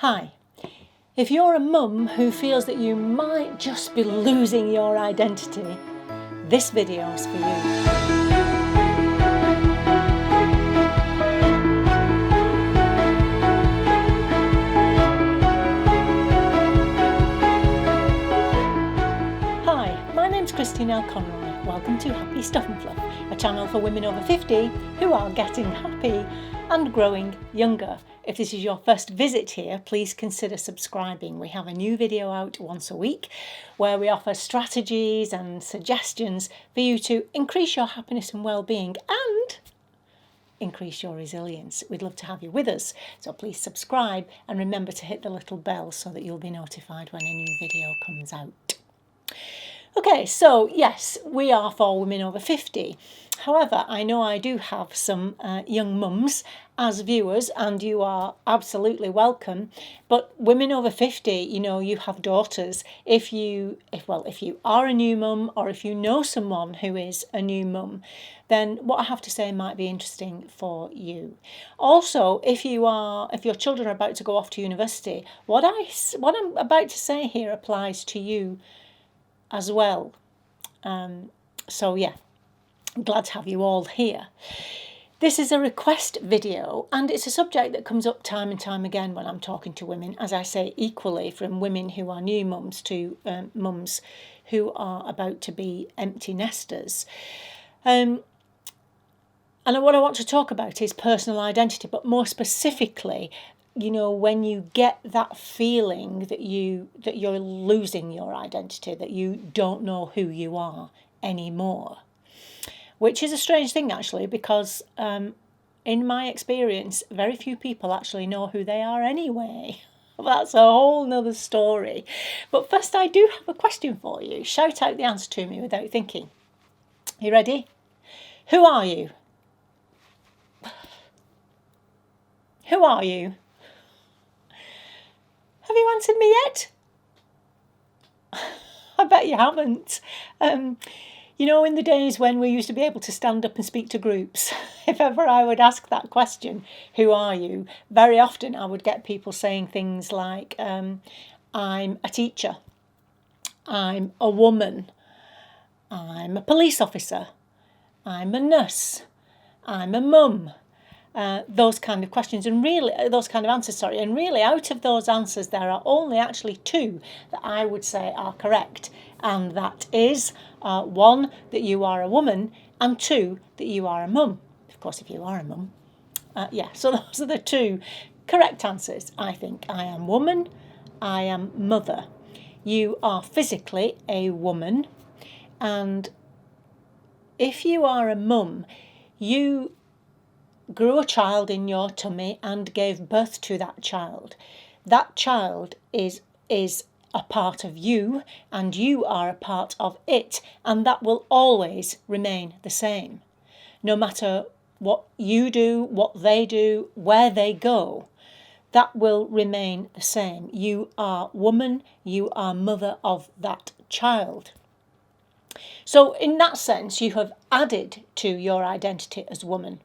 Hi. If you're a mum who feels that you might just be losing your identity, this video is for you. Hi, my name's Christine L. Conroy. Welcome to Happy Stuff and Fluff, a channel for women over 50 who are getting happy and growing younger. If this is your first visit here, please consider subscribing. We have a new video out once a week where we offer strategies and suggestions for you to increase your happiness and well-being and increase your resilience. We'd love to have you with us, so please subscribe and remember to hit the little bell so that you'll be notified when a new video comes out. Okay, so yes, we are for women over 50. However, I know I do have some young mums as viewers, and you are absolutely welcome. But women over 50, you have daughters. If you are a new mum, or if you know someone who is a new mum, then what I have to say might be interesting for you. Also, if your children are about to go off to university, what I'm about to say here applies to you as well. So yeah, I'm glad to have you all here. This is a request video, and it's a subject that comes up time and time again when I'm talking to women, as I say, equally from women who are new mums to mums who are about to be empty nesters. And what I want to talk about is personal identity, but more specifically, when you get that feeling that you're losing your identity, that you don't know who you are anymore, which is a strange thing actually, because in my experience, very few people actually know who they are anyway. That's a whole nother story. But first, I do have a question for you. Shout out the answer to me without thinking. You ready? Who are you? Who are you? Have you answered me yet? I bet you haven't. In the days when we used to be able to stand up and speak to groups, if ever I would ask that question, who are you? Very often I would get people saying things like, I'm a teacher, I'm a woman, I'm a police officer, I'm a nurse, I'm a mum. Those kind of questions and those kind of answers, and really out of those answers there are only actually two that I would say are correct, and that is one, that you are a woman, and two, that you are a mum. Of course, if you are a mum, so those are the two correct answers. I think I am woman, I am mother. You are physically a woman, and if you are a mum, you grew a child in your tummy and gave birth to that child. That child is a part of you, and you are a part of it, and that will always remain the same. No matter what you do, what they do, where they go, that will remain the same. You are woman, you are mother of that child. So in that sense, you have added to your identity as woman.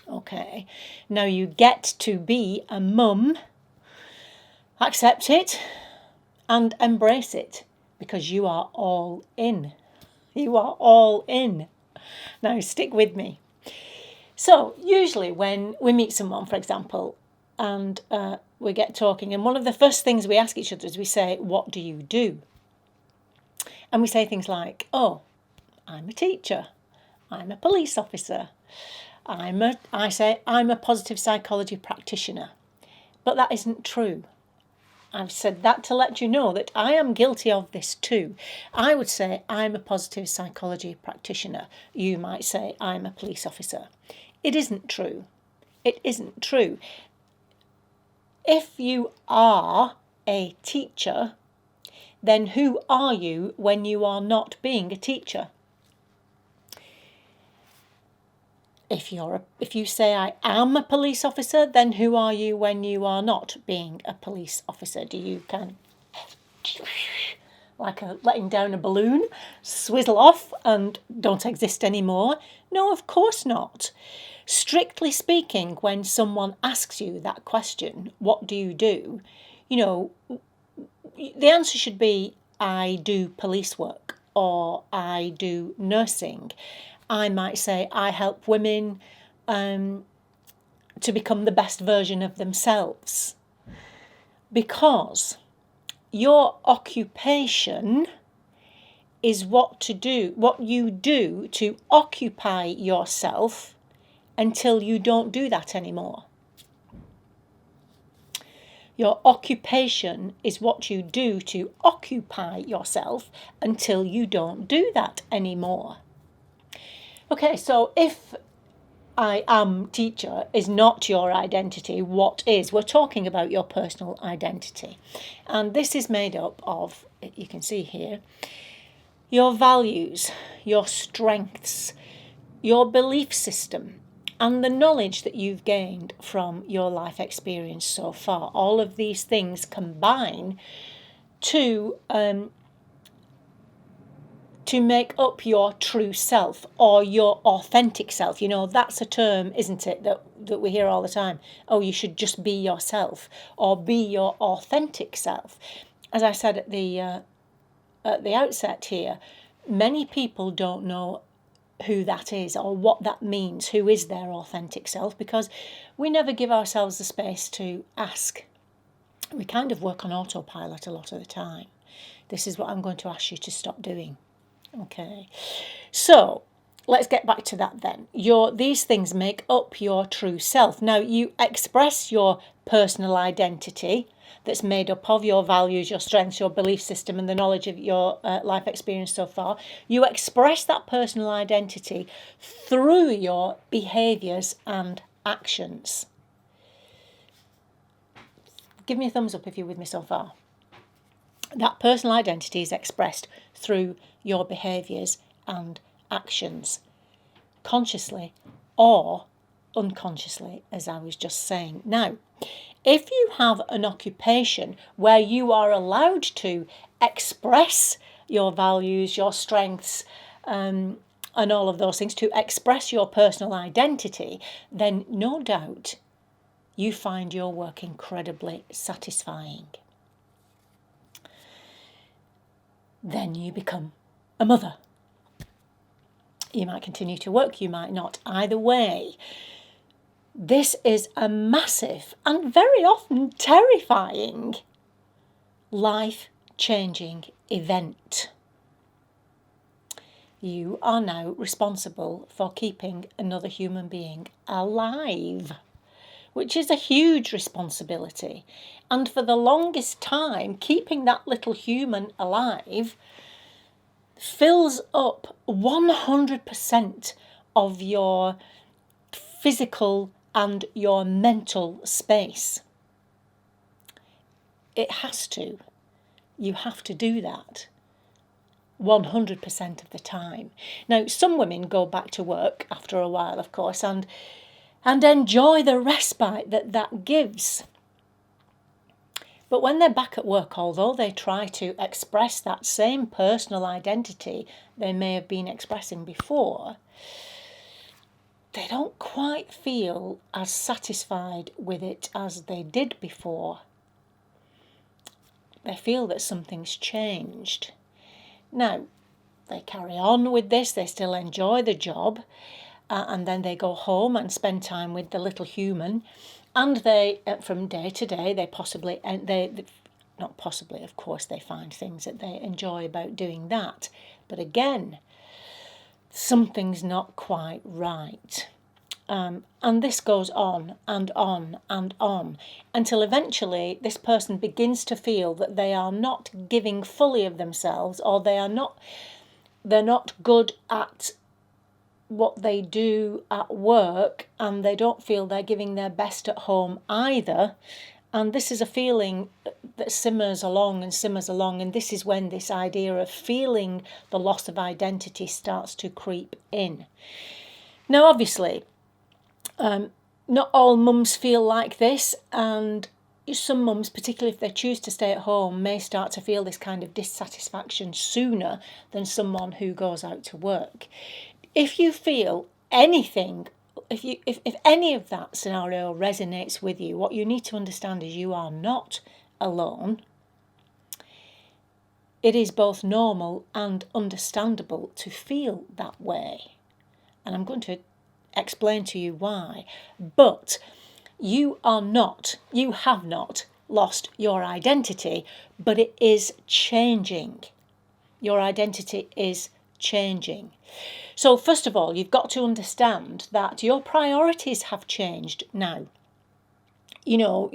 Okay, now you get to be a mum, accept it and embrace it, because you are all in. You are all in. Now stick with me. So usually when we meet someone, for example, and we get talking, and one of the first things we ask each other is we say, what do you do? And we say things like, oh, I'm a teacher, I'm a police officer, I say I'm a positive psychology practitioner. But that isn't true. I've said that to let you know that I am guilty of this too. I would say I'm a positive psychology practitioner. You might say I'm a police officer. It isn't true. It isn't true. If you are a teacher, then who are you when you are not being a teacher? If you say I am a police officer, then who are you when you are not being a police officer? Do you kind of, like letting down a balloon, swizzle off and don't exist anymore? No, of course not. Strictly speaking, when someone asks you that question, what do? You know, the answer should be, I do police work, or I do nursing. I might say, I help women to become the best version of themselves. Because your occupation is what you do to occupy yourself until you don't do that anymore. Your occupation is what you do to occupy yourself until you don't do that anymore. Okay, so if I am teacher is not your identity, what is? We're talking about your personal identity. And this is made up of, you can see here, your values, your strengths, your belief system, and the knowledge that you've gained from your life experience so far. All of these things combine to make up your true self, or your authentic self. You know, that's a term, isn't it, that we hear all the time. Oh, you should just be yourself, or be your authentic self. As I said at the outset here, many people don't know who that is or what that means, who is their authentic self, because we never give ourselves the space to ask. We kind of work on autopilot a lot of the time. This is what I'm going to ask you to stop doing. Okay, so let's get back to that then. These things make up your true self. Now, you express your personal identity that's made up of your values, your strengths, your belief system, and the knowledge of your life experience so far. You express that personal identity through your behaviours and actions. Give me a thumbs up if you're with me so far. That personal identity is expressed through your behaviours and actions, consciously or unconsciously, as I was just saying. Now, if you have an occupation where you are allowed to express your values, your strengths, and all of those things, to express your personal identity, then no doubt you find your work incredibly satisfying. Then you become a mother. You might continue to work, you might not. Either way, this is a massive and very often terrifying life-changing event. You are now responsible for keeping another human being alive, which is a huge responsibility. And for the longest time, keeping that little human alive fills up 100% of your physical and your mental space. It has to. You have to do that 100% of the time. Now, some women go back to work after a while, of course, and enjoy the respite that gives. But when they're back at work, although they try to express that same personal identity they may have been expressing before, they don't quite feel as satisfied with it as they did before. They feel that something's changed. Now, they carry on with this, they still enjoy the job, and then they go home and spend time with the little human, and they, from day to day, they not possibly, of course, they find things that they enjoy about doing that. But again, something's not quite right. And this goes on and on and on until eventually this person begins to feel that they are not giving fully of themselves, or they're not good at what they do at work, and they don't feel they're giving their best at home either. And this is a feeling that simmers along, and this is when this idea of feeling the loss of identity starts to creep in. Now, obviously, not all mums feel like this, and some mums, particularly if they choose to stay at home, may start to feel this kind of dissatisfaction sooner than someone who goes out to work. If you feel anything if any of that scenario resonates with you, what you need to understand is you are not alone. It is both normal and understandable to feel that way. And I'm going to explain to you why. But you have not lost your identity, but it is changing. Your identity is changing. So first of all, you've got to understand that your priorities have changed now. You know,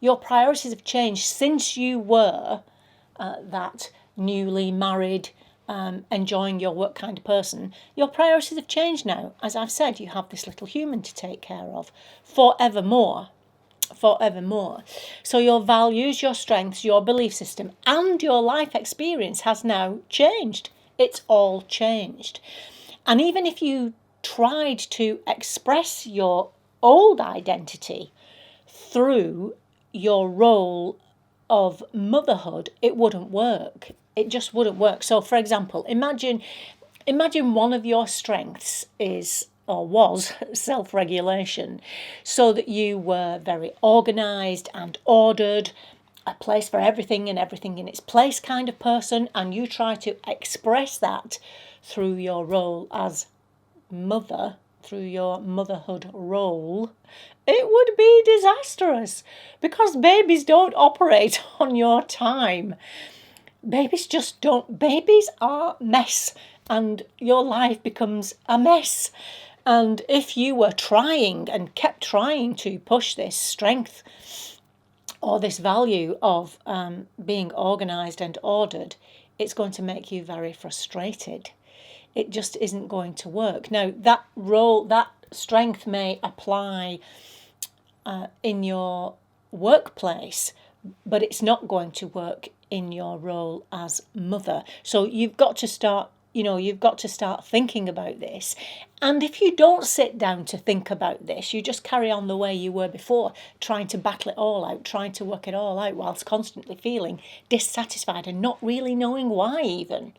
your priorities have changed since you were that newly married, enjoying your work kind of person. Your priorities have changed now. As I've said, you have this little human to take care of forevermore. So your values, your strengths, your belief system, and your life experience has now changed. It's all changed. And even if you tried to express your old identity through your role of motherhood, it wouldn't work. It just wouldn't work. So, for example, imagine one of your strengths is or was self-regulation, so that you were very organised and ordered, a place for everything and everything in its place kind of person, and you try to express that through your role as mother, through your motherhood role, it would be disastrous, because babies don't operate on your time. Babies just don't. Babies are mess, and your life becomes a mess. And if you were trying and kept trying to push this strength or this value of being organised and ordered, it's going to make you very frustrated. It just isn't going to work. Now, that role, that strength may apply in your workplace, but it's not going to work in your role as mother. So you've got to start thinking about this. And if you don't sit down to think about this, you just carry on the way you were before, trying to battle it all out, trying to work it all out, whilst constantly feeling dissatisfied and not really knowing why even.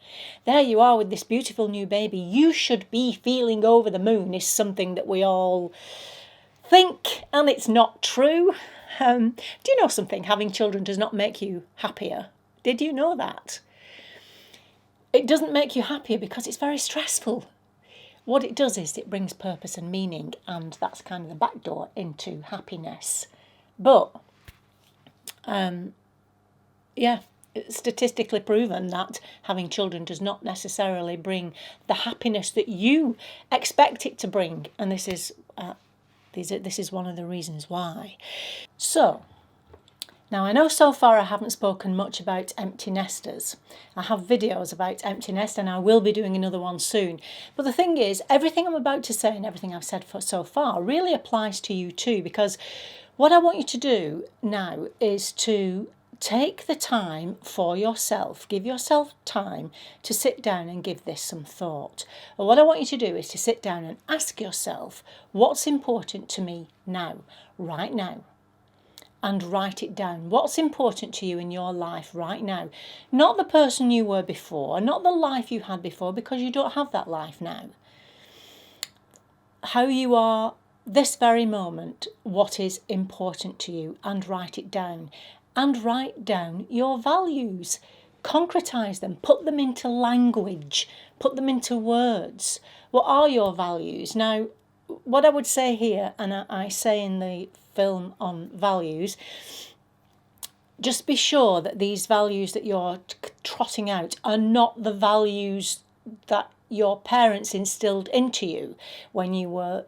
There you are with this beautiful new baby. You should be feeling over the moon, is something that we all think, and it's not true. Do you know something? Having children does not make you happier. Did you know that? It doesn't make you happier because it's very stressful. What it does is it brings purpose and meaning, and that's kind of the back door into happiness. But, it's statistically proven that having children does not necessarily bring the happiness that you expect it to bring, and this is one of the reasons why. So, now I know so far I haven't spoken much about empty nesters. I have videos about empty nest, and I will be doing another one soon. But the thing is, everything I'm about to say and everything I've said so far really applies to you too, because what I want you to do now is to take the time for yourself. Give yourself time to sit down and give this some thought. And what I want you to do is to sit down and ask yourself, what's important to me now, right now? And write it down. What's important to you in your life right now? Not the person you were before, not the life you had before, because you don't have that life now. How you are this very moment, what is important to you, and write it down. And write down your values. Concretise them. Put them into language. Put them into words. What are your values? Now, what I would say here, and I say in the film on values, just be sure that these values that you're trotting out are not the values that your parents instilled into you when you were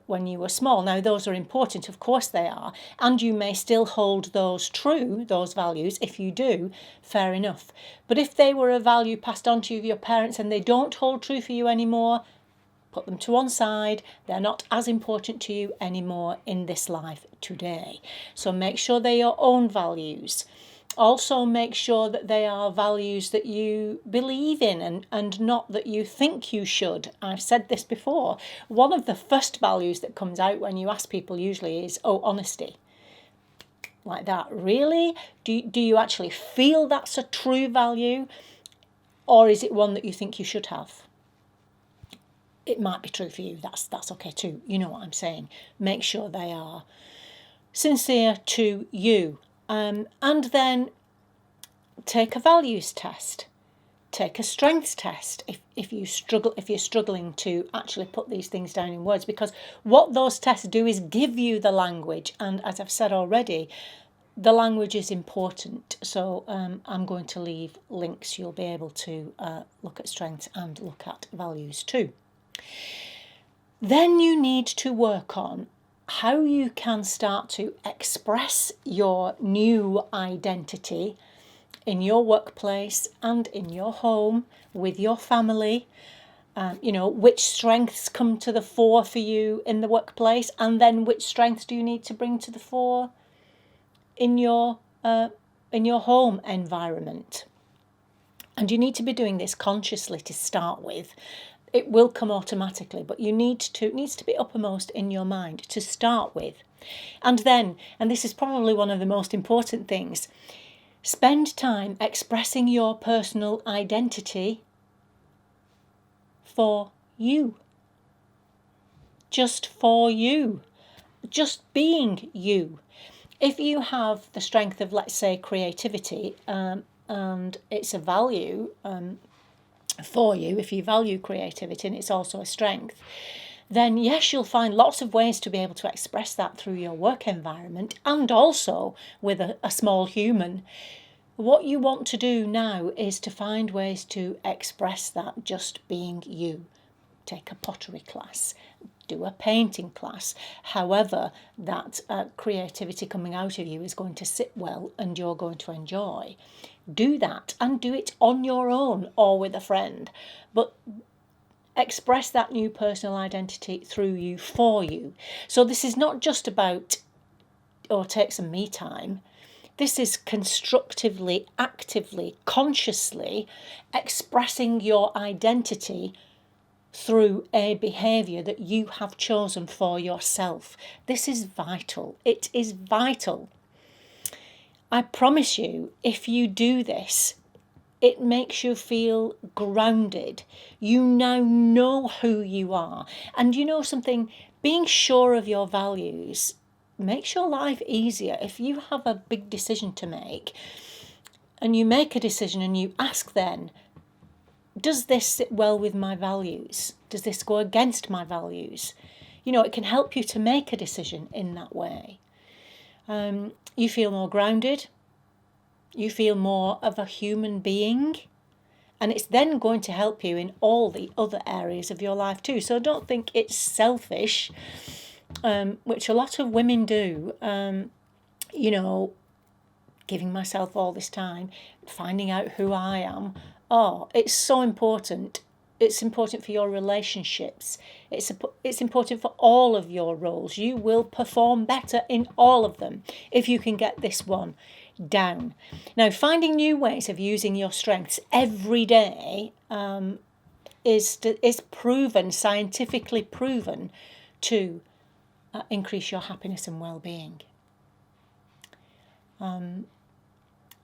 small. Now, those are important, of course they are, and you may still hold those true, those values. If you do, fair enough. But if they were a value passed on to you of your parents and they don't hold true for you anymore, put them to one side. They're not as important to you anymore in this life today. So make sure they're your own values. Also make sure that they are values that you believe in and not that you think you should. I've said this before. One of the first values that comes out when you ask people usually is, honesty. Like that. Really? Do you actually feel that's a true value? Or is it one that you think you should have? it might be true for you. That's okay too. You know what I'm saying. Make sure they are sincere to you. And then take a values test. Take a strengths test if you're struggling to actually put these things down in words, because what those tests do is give you the language, and as I've said already, the language is important. So I'm going to leave links. You'll be able to look at strengths and look at values too. Then you need to work on how you can start to express your new identity in your workplace and in your home with your family. Which strengths come to the fore for you in the workplace, and then which strengths do you need to bring to the fore in your home environment. And you need to be doing this consciously to start with. It will come automatically, but it needs to be uppermost in your mind to start with. And then, and this is probably one of the most important things, spend time expressing your personal identity for you. Just for you. Just being you. If you have the strength of, let's say, creativity, and it's a value for you, if you value creativity and it's also a strength, then yes, you'll find lots of ways to be able to express that through your work environment and also with a small human. What you want to do now is to find ways to express that just being you. Take a pottery class, do a painting class, however that creativity coming out of you is going to sit well and you're going to enjoy. Do that and do it on your own or with a friend, but express that new personal identity through you, for you. So this is not just about, take some me time. This is constructively, actively, consciously expressing your identity through a behaviour that you have chosen for yourself. This is vital. It is vital. I promise you, if you do this, it makes you feel grounded. You now know who you are. And you know something, being sure of your values makes your life easier. If you have a big decision to make and you make a decision and you ask then, does this sit well with my values? Does this go against my values? It can help you to make a decision in that way. You feel more grounded. You feel more of a human being. And it's then going to help you in all the other areas of your life too. So don't think it's selfish, which a lot of women do. Giving myself all this time, finding out who I am. Oh, it's so important. It's important for your relationships. It's important for all of your roles. You will perform better in all of them if you can get this one down. Now, finding new ways of using your strengths every day is proven, scientifically proven, to increase your happiness and well-being.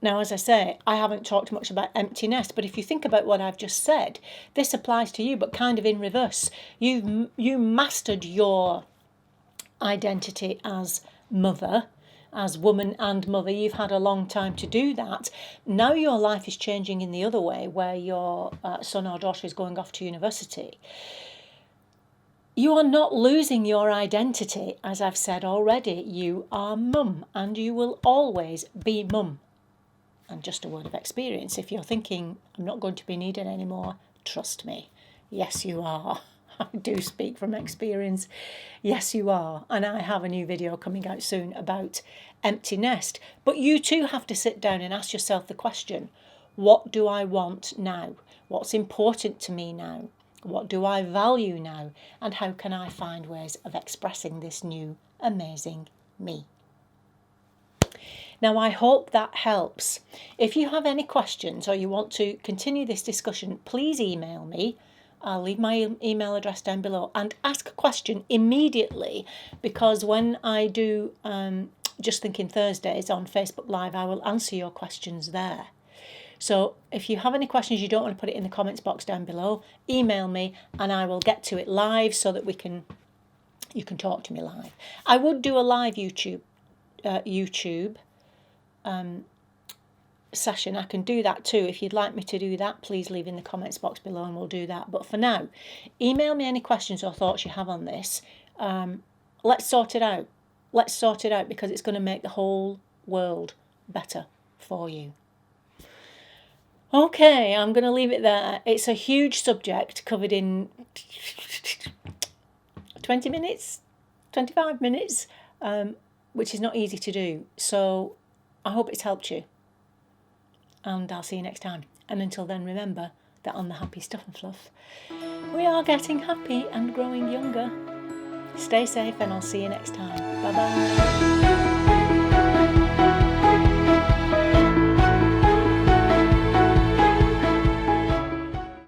Now, as I say, I haven't talked much about empty nest, but if you think about what I've just said, this applies to you, but kind of in reverse. You mastered your identity as mother, as woman and mother. You've had a long time to do that. Now your life is changing in the other way, where your son or daughter is going off to university. You are not losing your identity, as I've said already. You are mum, and you will always be mum. And just a word of experience, if you're thinking, I'm not going to be needed anymore, trust me, yes you are. I do speak from experience. Yes you are. And I have a new video coming out soon about empty nest. But you too have to sit down and ask yourself the question, what do I want now? What's important to me now? What do I value now? And how can I find ways of expressing this new amazing me? Now, I hope that helps. If you have any questions or you want to continue this discussion, please email me. I'll leave my email address down below, and ask a question immediately, because when I do Just Thinking Thursdays on Facebook Live, I will answer your questions there. So if you have any questions, you don't want to put it in the comments box down below, email me and I will get to it live so that you can talk to me live. I would do a live YouTube session. I can do that too. If you'd like me to do that, please leave in the comments box below and we'll do that. But for now, email me any questions or thoughts you have on this. Let's sort it out. Let's sort it out, because it's going to make the whole world better for you. Okay, I'm going to leave it there. It's a huge subject covered in 20 minutes, 25 minutes, which is not easy to do. So I hope it's helped you. And I'll see you next time. And until then, remember that on the Happy Stuff and Fluff, we are getting happy and growing younger. Stay safe and I'll see you next time. Bye-bye.